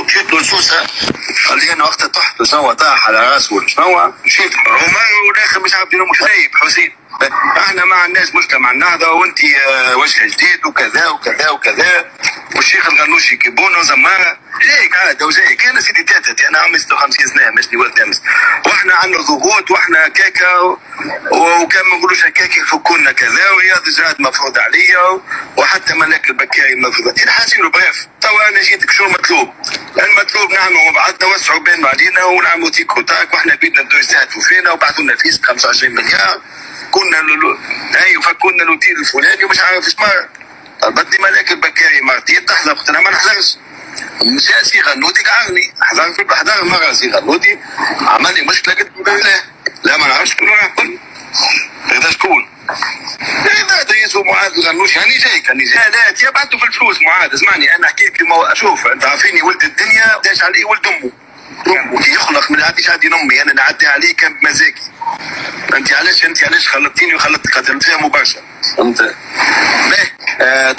مشيت له لسوسه قال لي انا وقتها طحت شنو طاح على راسه ولا شنو مشيت عمر والاخر مش عارف مش غايب حسين احنا مع الناس مش مع النهضه وانت وجه جديد وكذا وكذا وكذا والشيخ الغنوشي كيبونو زماره جايك عاده وجايك انا سيدي تاتتي انا عمري 56 سنه ماشي ولد امس واحنا عندنا ضغوط واحنا كاكا وكان ما نقولوش هكاك يفكونا كذا ورياض الجهاد مفروض عليا وحتى ملاك البكاري مفروض حاسين بريف توا انا جيتك شو المطلوب؟ المطلوب نعملوا مع بعضنا نوسعوا بين بعضينا ونعملوا تيك وتاك واحنا بيدنا بدو يستهدفوا فينا وبعثوا لنا فيس 25 مليار كنا ايوه فكونا الاوتيل الفلاني ومش عارف ايش مر بدي ملاك البكاري مرتين تحضر قلت انا ما نحضرش مشى سي غنودي قعرني حضر مره سي غنودي عمل لي مشكله قلت له لا ما نعرفش شكون راح كل هذا شكون؟ هذا رئيس معاذ الغنوشي هاني جايك هاني جاي لا تبعته في الفلوس معاذ اسمعني انا حكيت لك شوف انت عارفيني ولد الدنيا داش عليه ولد امه كي يخلق من عاديش عادي امي انا نعدي عليه كان بمزاجي انت علاش خلطتيني وخلطتك نتفاهموا برشا فهمت؟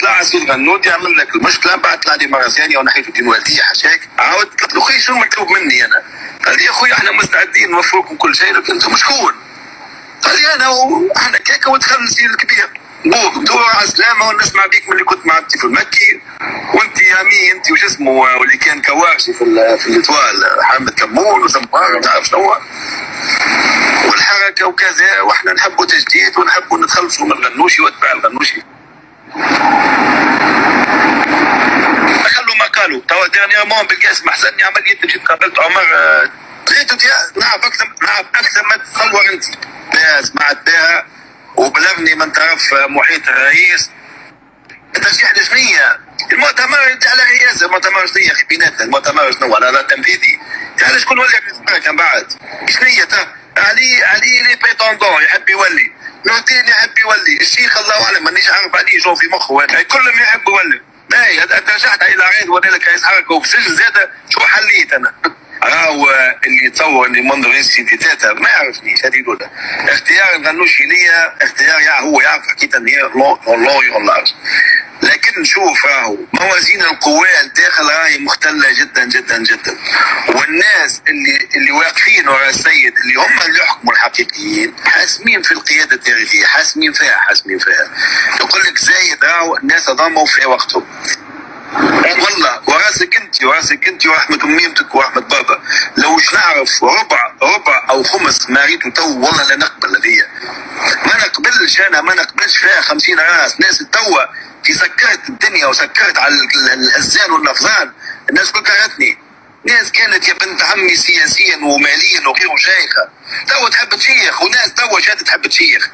طلع سيد غنودي يعمل لك المشكله بعد طلع لي مره ثانيه ونحيت الدين والديه حشاك عاود قلت له خويا شنو المطلوب مني انا؟ قال لي يا خويا احنا مستعدين نوفركم كل شيء لكن انتم شكون؟ قال لي انا واحنا كيكه ودخل السيد الكبير بوك دور على السلامه ونسمع بيك من اللي كنت معبتي في المكي وانت يا مي انت وش اسمه واللي كان كوارشي في الاطوال حامد كمون وزمبار ما تعرف شنو والحركه وكذا واحنا نحبوا تجديد ونحبوا نتخلصوا من الغنوشي واتباع الغنوشي خلوا ما قالوا توا ديرنييرمون بالكاس محسني عمليه مشيت قابلت عمر لقيته نعرف اكثر ما تتصور انت سمعت بها وبلغني من طرف محيط الرئيس ترشيح لجنيه المؤتمر على رئاسه المؤتمر شنو اخي بيناتنا المؤتمر شنو على التنفيذي تعال شكون ولي رئيس كان بعد شنو علي لي بريتوندون يحب يولي نوتين يحب يولي الشيخ الله اعلم مانيش عارف عليه شو في مخه كلهم يحب يولي باهي ترشحت الى عين ولا لك رئيس حركه وفي سجن زاده شو حليت انا راهو اللي يتصور اني منظر انسيتيتاتا ما يعرفنيش هذه الاولى اختيار الغنوشي ليا اختيار هو يعرف حكيت ان هي الله يغلط لكن نشوف راهو موازين القوى الداخل راهي مختله جدا جدا جدا والناس اللي واقفين وراء السيد اللي هم اللي يحكموا الحقيقيين حاسمين في القياده التاريخيه حاسمين فيها يقول لك زايد راهو الناس ضموا في وقتهم والله وراسك انت ورحمه اميمتك ورحمه بابا لو مش نعرف ربع او خمس ما ريتو تو والله لا نقبل هذيا ما نقبلش فيها 50 راس ناس توا في سكرت الدنيا وسكرت على الازان واللفظان الناس كل كرهتني ناس كانت يا بنت عمي سياسيا وماليا وغيره شيخه تو تحب تشيخ وناس تو شاد تحب تشيخ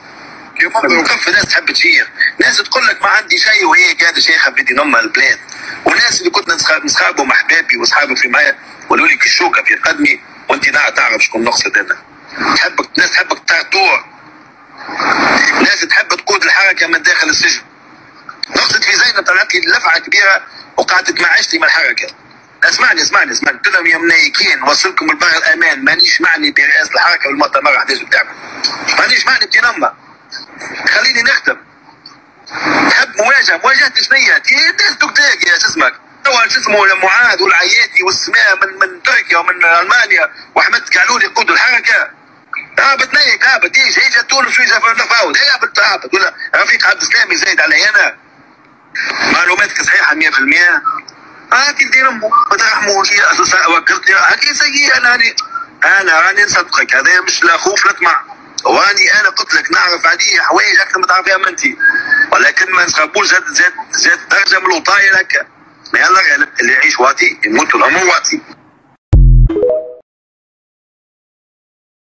كيف ناس تحب تشيخ ناس تقول لك ما عندي شيء وهي قاعده شيخه في دين امها البلاد وناس اللي كنت نصحابهم احبابي واصحابي في معايا قالوا لي الشوكه في قدمي وانت تعرف شكون نقصد انا ناس تحبك تعطور ناس تحب تقود الحركه من داخل السجن نقصد في زينب طلعت لي لفعه كبيره وقعدت معاشتي من الحركه اسمعني قلت لهم يا منايكين وصلكم البر الامان مانيش معني برئاسه الحركه والمؤتمر احداث بتاعكم مانيش معني بتنمى خليني نخدم تحب مواجهة شنية ناس دقداق يا اسمك اول شو اسمه معاذ والعياتي والسماء من تركيا ومن المانيا واحمد كعلول يقودوا الحركه بتنيك اجى تونس ويجا فرنفاود هابط ولا رفيق عبد السلامي زايد علي انا معلوماتك صحيحه 100% هاكي دير امه ما ترحموش يا اساس وكلت هاكي سيء انا راني نصدقك هذا مش لا خوف لا طمع واني انا قلت لك نعرف عليه حوايج اكثر ما تعرفيها من انت ولكن ما نسخبوش زاد درجه من الوطايه هكا ما يلا غالب اللي يعيش واطي يموت الامر واطي